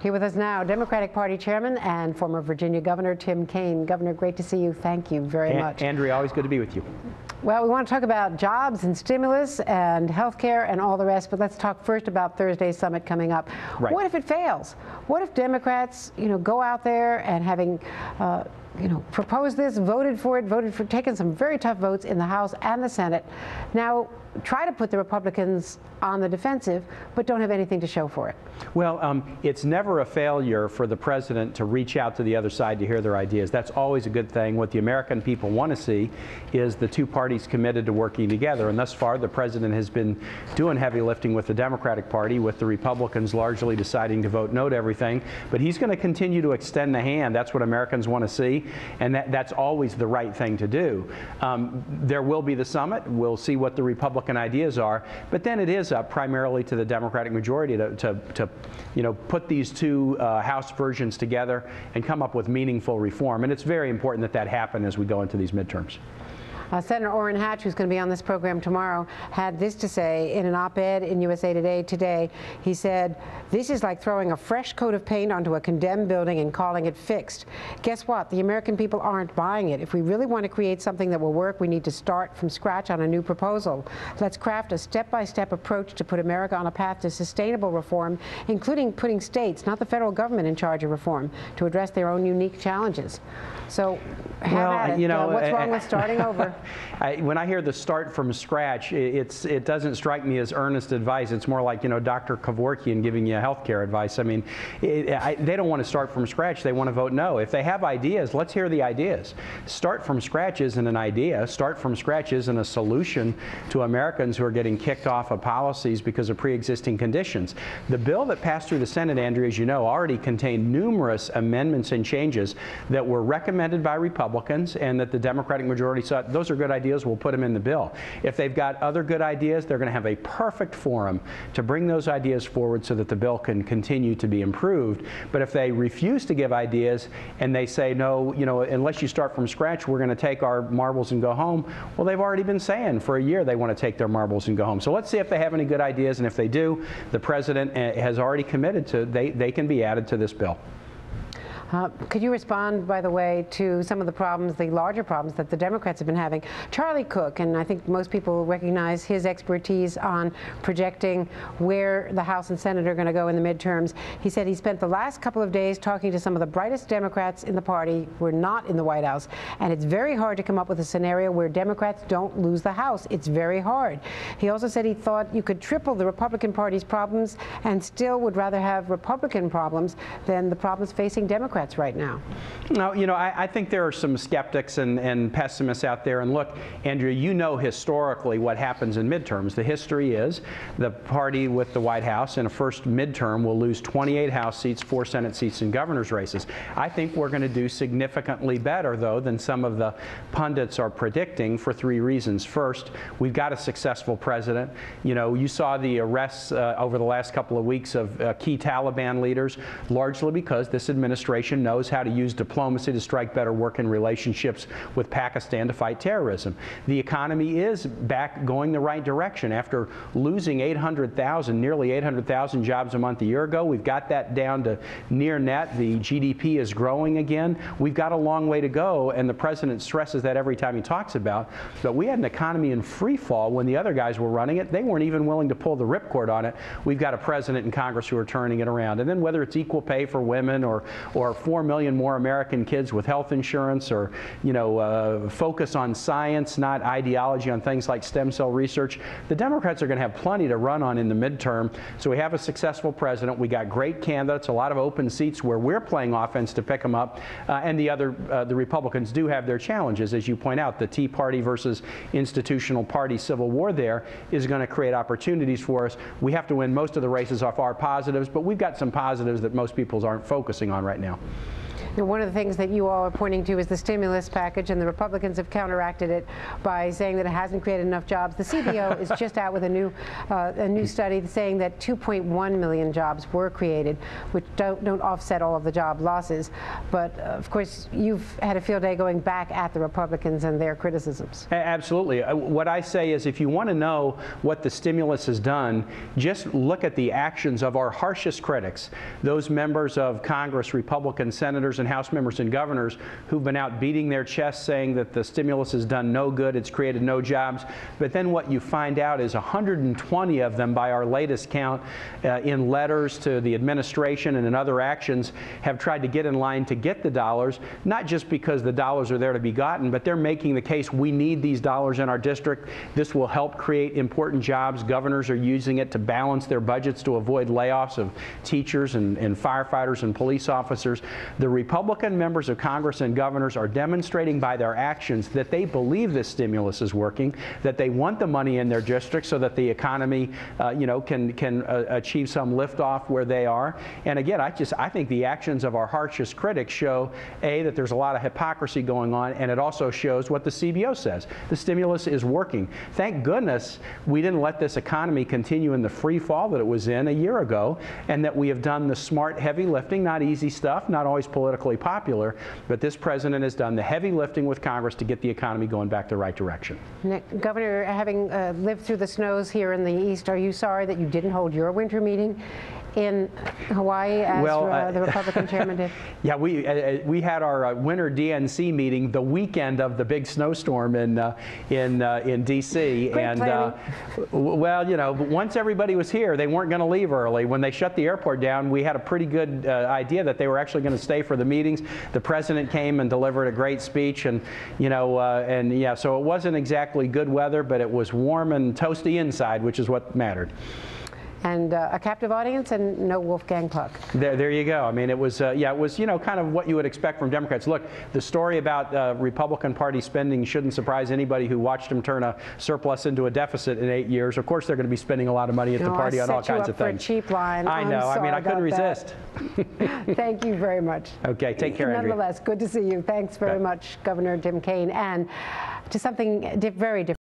Here with us now, Democratic Party Chairman and former Virginia Governor Tim Kaine. Governor, great to see you. Thank you very much. Andrea, always good to be with you. Well, we want to talk about jobs and stimulus and health care and all the rest, but let's talk first about Thursday's summit coming up. Right. What if it fails? What if Democrats, go out there and having proposed this, voted for, taken some very tough votes in the House and the Senate, now try to put the Republicans on the defensive, but don't have anything to show for it? Well, it's never a failure for the president to reach out to the other side to hear their ideas. That's always a good thing. What the American people want to see is the two parties committed to working together. And thus far, the president has been doing heavy lifting with the Democratic Party, with the Republicans largely deciding to vote no to everything. But he's going to continue to extend the hand. That's what Americans want to see. And that's always the right thing to do. There will be the summit. We'll see what the Republican ideas are. But then it is up primarily to the Democratic majority to put these two House versions together and come up with meaningful reform. And it's very important that that happen as we go into these midterms. Senator Orrin Hatch, who's going to be on this program tomorrow, had this to say in an op-ed in USA Today today. He said, "This is like throwing a fresh coat of paint onto a condemned building and calling it fixed. Guess what? The American people aren't buying it. If we really want to create something that will work, we need to start from scratch on a new proposal. Let's craft a step-by-step approach to put America on a path to sustainable reform, including putting states, not the federal government, in charge of reform to address their own unique challenges." So, what's wrong with starting over? When I hear the start from scratch, it doesn't strike me as earnest advice. It's more like, Dr. Kevorkian giving you health care advice. I mean, they don't want to start from scratch. They want to vote no. If they have ideas, let's hear the ideas. Start from scratch isn't an idea. Start from scratch isn't a solution to Americans who are getting kicked off of policies because of pre-existing conditions. The bill that passed through the Senate, Andrea, as you know, already contained numerous amendments and changes that were recommended by Republicans and that the Democratic majority thought those are good ideas, we'll put them in the bill. If they've got other good ideas, they're going to have a perfect forum to bring those ideas forward so that the bill can continue to be improved. But if they refuse to give ideas and they say, no, unless you start from scratch, we're going to take our marbles and go home, well, they've already been saying for a year they want to take their marbles and go home. So let's see if they have any good ideas, and if they do, the president has already committed to, they can be added to this bill. Could you respond, by the way, to some of the problems, the larger problems that the Democrats have been having? Charlie Cook, and I think most people recognize his expertise on projecting where the House and Senate are going to go in the midterms. He said he spent the last couple of days talking to some of the brightest Democrats in the party who are not in the White House, and it's very hard to come up with a scenario where Democrats don't lose the House. It's very hard. He also said he thought you could triple the Republican Party's problems and still would rather have Republican problems than the problems facing Democrats right now. No, I think there are some skeptics and pessimists out there. And look, Andrea, historically what happens in midterms. The history is the party with the White House in a first midterm will lose 28 House seats, 4 Senate seats, and governor's races. I think we're going to do significantly better, though, than some of the pundits are predicting for 3 reasons. First, we've got a successful president. You saw the arrests over the last couple of weeks of key Taliban leaders, largely because this administration knows how to use diplomacy to strike better working relationships with Pakistan to fight terrorism. The economy is back going the right direction. After losing nearly 800,000 jobs a month a year ago, we've got that down to near net. The GDP is growing again. We've got a long way to go, and the president stresses that every time he talks about. But we had an economy in free fall when the other guys were running it. They weren't even willing to pull the ripcord on it. We've got a president and Congress who are turning it around. And then whether it's equal pay for women or 4 million more American kids with health insurance, or focus on science, not ideology, on things like stem cell research, the Democrats are going to have plenty to run on in the midterm. So we have a successful president. We got great candidates, a lot of open seats where we're playing offense to pick them up, and the Republicans do have their challenges, as you point out. The Tea Party versus institutional party civil war there is going to create opportunities for us. We have to win most of the races off our positives, but we've got some positives that most people aren't focusing on right now. Now, one of the things that you all are pointing to is the stimulus package, and the Republicans have counteracted it by saying that it hasn't created enough jobs. The CBO is just out with a new study saying that 2.1 million jobs were created, which don't offset all of the job losses. But of course, you've had a field day going back at the Republicans and their criticisms. Absolutely. What I say is, if you want to know what the stimulus has done, just look at the actions of our harshest critics, those members of Congress, Republican senators and House members and governors who've been out beating their chests saying that the stimulus has done no good, it's created no jobs. But then what you find out is 120 of them, by our latest count, in letters to the administration and in other actions, have tried to get in line to get the dollars, not just because the dollars are there to be gotten, but they're making the case we need these dollars in our district. This will help create important jobs. Governors are using it to balance their budgets to avoid layoffs of teachers and firefighters and police officers. The Republican members of Congress and governors are demonstrating by their actions that they believe this stimulus is working, that they want the money in their district so that the economy, can achieve some liftoff where they are. And again, I think the actions of our harshest critics show, A, that there's a lot of hypocrisy going on, and it also shows what the CBO says. The stimulus is working. Thank goodness we didn't let this economy continue in the free fall that it was in a year ago, and that we have done the smart heavy lifting, not easy stuff, not always politically popular, but this president has done the heavy lifting with Congress to get the economy going back the right direction. Nick, Governor, having lived through the snows here in the East, are you sorry that you didn't hold your winter meeting in Hawaii as the Republican chairman did? Yeah, we had our winter DNC meeting the weekend of the big snowstorm in D.C. Great planning. Well, once everybody was here, they weren't going to leave early. When they shut the airport down, we had a pretty good idea that they were actually going to stay for the meetings. The president came and delivered a great speech, and so it wasn't exactly good weather, but it was warm and toasty inside, which is what mattered. And a captive audience and no Wolfgang Puck. There you go. I mean, it was kind of what you would expect from Democrats. Look, the story about Republican Party spending shouldn't surprise anybody who watched them turn a surplus into a deficit in 8 years. Of course, they're going to be spending a lot of money at the party on all kinds of things. For a cheap line. I know. I mean, I couldn't resist. Thank you very much. Okay, take care, Andrea. Nonetheless, good to see you. Thanks very much, Governor Tim Kaine. And to something very different.